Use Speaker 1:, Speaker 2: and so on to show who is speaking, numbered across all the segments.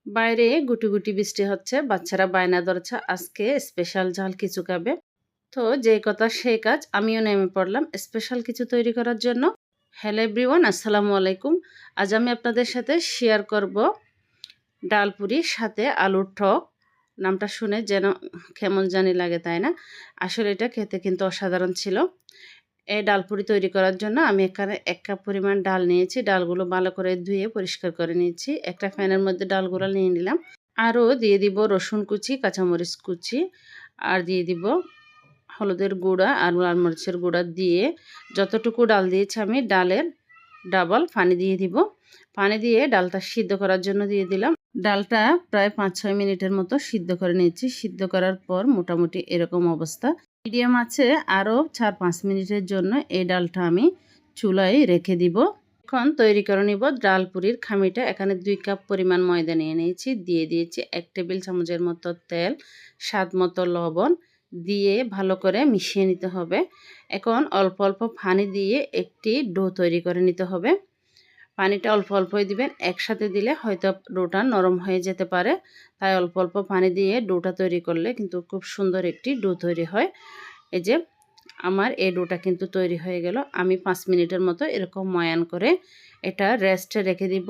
Speaker 1: বাইরে গুটি গুটি বৃষ্টি হচ্ছে, বাচ্চারা বায়না ধরছে আজকে স্পেশাল ঝাল কিছু খাবে। তো যেই কথা সেই কাজ, আমিও নেমে পড়লাম স্পেশাল কিছু তৈরি করার জন্য। হ্যালো এভরিওয়ান, আসসালামু আলাইকুম। আজ আমি আপনাদের সাথে শেয়ার করব ডাল পুরির সাথে আলুর টক। নামটা শুনে যেন কেমন জানি লাগে, তাই না? আসলে এটা খেতে কিন্তু অসাধারণ ছিল। এই ডালপুরি তৈরি করার জন্য আমি এখানে 1 কাপ পরিমাণ ডাল নিয়েছি। ডালগুলো ভালো করে ধুয়ে পরিষ্কার করে নিয়েছি। একটা প্যানের মধ্যে ডালগুলো নিয়ে নিলাম। আরও দিয়ে দিব রসুন কুচি, কাঁচামরিচ কুচি, আর দিয়ে দিব হলুদের গুঁড়া আর লাল মরিচের গুঁড়া দিয়ে যতটুকু ডাল দিয়েছি আমি ডালের ডাবল পানি দিয়ে দিব। পানি দিয়ে ডালটা সিদ্ধ করার জন্য দিয়ে দিলাম। ডালটা প্রায় 5-6 মিনিটের মতো সিদ্ধ করে নিয়েছি। সিদ্ধ করার পর মোটামুটি এরকম অবস্থা। মিডিয়াম আছে আরও 4-5 মিনিটের জন্য এই ডালটা আমি চুলায় রেখে দিব। এখন তৈরি করে নিব ডাল পুরির খামিটা। এখানে 2 কাপ পরিমাণ ময়দা নিয়ে নিয়েছি। দিয়ে দিয়েছি 1 টেবিল চামচের মতো তেল, স্বাদ মতো লবণ দিয়ে ভালো করে মিশিয়ে নিতে হবে। এখন অল্প অল্প পানি দিয়ে একটি ডো তৈরি করে নিতে হবে। পানিটা অল্প অল্পই দিবেন, একসাথে দিলে হয়তো ডোটা নরম হয়ে যেতে পারে। তাই অল্প অল্প পানি দিয়ে ডোটা তৈরি করলে কিন্তু খুব সুন্দর একটি ডো তৈরি হয়। এই যে আমার এই ডোটা কিন্তু তৈরি হয়ে গেল। আমি 5 মিনিটের মতো এরকম ময়ান করে এটা রেস্টে রেখে দিব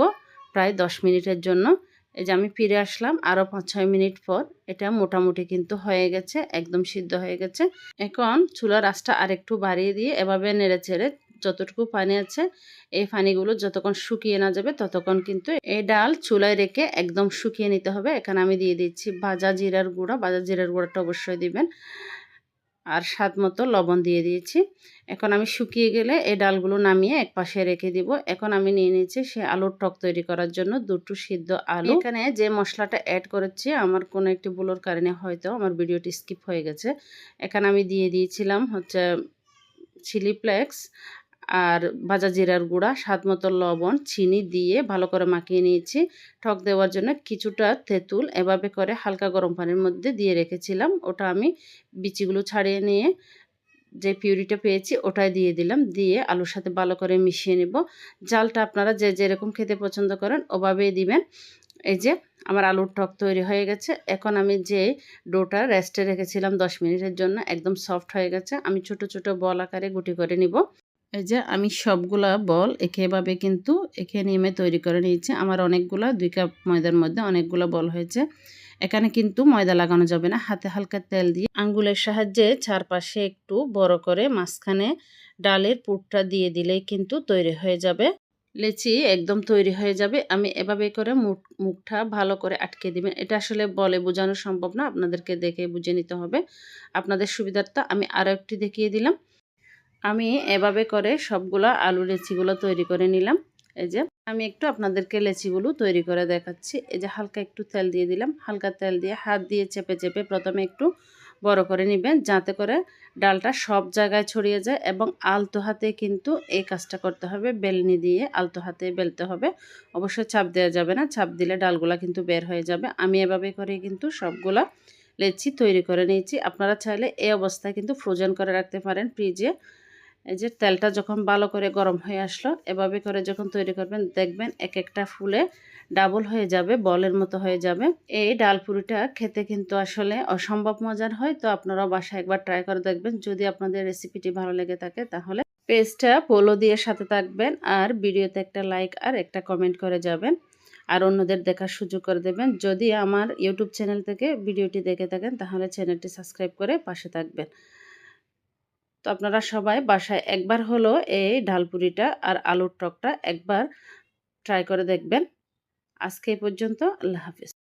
Speaker 1: প্রায় 10 মিনিটের জন্য। এই যে আমি ফিরে আসলাম আরও 5-6 মিনিট পর। এটা মোটামুটি কিন্তু হয়ে গেছে, একদম সিদ্ধ হয়ে গেছে। এখন চুলার আঁচটা আরেকটু বাড়িয়ে দিয়ে এভাবে নেড়ে চেড়ে যতটুকু পানি আছে এই পানিগুলো যতক্ষণ শুকিয়ে না যাবে ততক্ষণ কিন্তু এই ডাল চুলায় রেখে একদম শুকিয়ে নিতে হবে। এখানে আমি দিয়ে দিচ্ছি ভাজা জিরার গুঁড়া। ভাজা জিরার গুঁড়াটা অবশ্যই দিবেন। আর স্বাদ মতো লবণ দিয়ে দিয়েছি। এখন আমি শুকিয়ে গেলে এই ডালগুলো নামিয়ে এক পাশে রেখে দিব। এখন আমি নিয়ে নিয়েছি সে আলুর টক তৈরি করার জন্য 2টো সিদ্ধ আলু। এখানে যে মশলাটা অ্যাড করেছি আমার কোনো একটি ভুলের কারণে হয়তো আমার ভিডিওটি স্কিপ হয়ে গেছে। এখানে আমি দিয়ে দিয়েছিলাম হচ্ছে চিলি ফ্লেক্স আর ভাজা জিরার গুঁড়া, স্বাদ মতো লবণ, চিনি দিয়ে ভালো করে মাখিয়ে নিয়েছি। টক দেওয়ার জন্য কিছুটা তেঁতুল এভাবে করে হালকা গরম পানির মধ্যে দিয়ে রেখেছিলাম। ওটা আমি বিচিগুলো ছাড়িয়ে নিয়ে যে পিউরিটা পেয়েছি ওটাই দিয়ে দিলাম। দিয়ে আলুর সাথে ভালো করে মিশিয়ে নেব। জালটা আপনারা যে যেরকম খেতে পছন্দ করেন ওভাবেই দিবেন। এই যে আমার আলুর টক তৈরি হয়ে গেছে। এখন আমি যে ডোটা রেস্টে রেখেছিলাম 10 মিনিটের জন্য একদম সফট হয়ে গেছে। আমি ছোট ছোট বল আকারে গুটি করে নিব। এই যে আমি সবগুলা বল এভাবে কিন্তু নিয়মে তৈরি করে নিয়েছি। আমার অনেকগুলা 2 কাপ ময়দার মধ্যে অনেকগুলো বল হয়েছে। এখানে কিন্তু ময়দা লাগানো যাবে না। হাতে হালকা তেল দিয়ে আঙ্গুলের সাহায্যে চারপাশে একটু বড় করে মাঝখানে ডালের পুরটা দিয়ে দিলেই কিন্তু তৈরি হয়ে যাবে। লেচি একদম তৈরি হয়ে যাবে। আমি এভাবে করে মুখটা ভালো করে আটকে দিবেন। এটা আসলে বলে বোঝানো সম্ভব না, আপনাদেরকে দেখে বুঝে নিতে হবে। আপনাদের সুবিধার্থে আমি আরও একটি দেখিয়ে দিলাম। আমি এভাবে করে সবগুলা আলু লেচিগুলো তৈরি করে নিলাম। এই যে আমি একটু আপনাদেরকে লেচিগুলো তৈরি করে দেখাচ্ছি। এই যে হালকা একটু তেল দিয়ে দিলাম। হালকা তেল দিয়ে হাত দিয়ে চেপে চেপে প্রথমে একটু বড় করে নেবেন যাতে করে ডালটা সব জায়গায় ছড়িয়ে যায় এবং আলতো হাতে কিন্তু এই কাজটা করতে হবে। বেলনি দিয়ে আলতো হাতে বেলতে হবে। অবশ্যই চাপ দেওয়া যাবে না, চাপ দিলে ডালগুলা কিন্তু বের হয়ে যাবে। আমি এভাবে করে কিন্তু সবগুলা লেচি তৈরি করে নিয়েছি। আপনারা চাইলে এই অবস্থায় কিন্তু ফ্রোজেন করে রাখতে পারেন ফ্রিজে। এই যে তেলটা যখন ভালো করে গরম হয়ে আসলো এভাবে করে যখন তৈরি করবেন দেখবেন এক একটা ফুলে ডাবল হয়ে যাবে, বলের মতো হয়ে যাবে। এই ডাল পুরিটা খেতে কিন্তু আসলে অসম্ভব মজার হয়। তো আপনারাও বাসায় একবার ট্রাই করে দেখবেন। যদি আপনাদের রেসিপিটি ভালো লেগে থাকে তাহলে পেজটা ফলো দিয়ে সাথে থাকবেন আর ভিডিওতে একটা লাইক আর একটা কমেন্ট করে যাবেন আর অন্যদের দেখার সুযোগ করে দেবেন। যদি আমার ইউটিউব চ্যানেল থেকে ভিডিওটি দেখে থাকেন তাহলে চ্যানেলটি সাবস্ক্রাইব করে পাশে থাকবেন। তো আপনারা সবাই বাসায় একবার হলো এই ডালপুরিটা আর আলুর টকটা একবার ট্রাই করে দেখবেন। আজকে এই পর্যন্ত। আল্লাহ হাফেজ।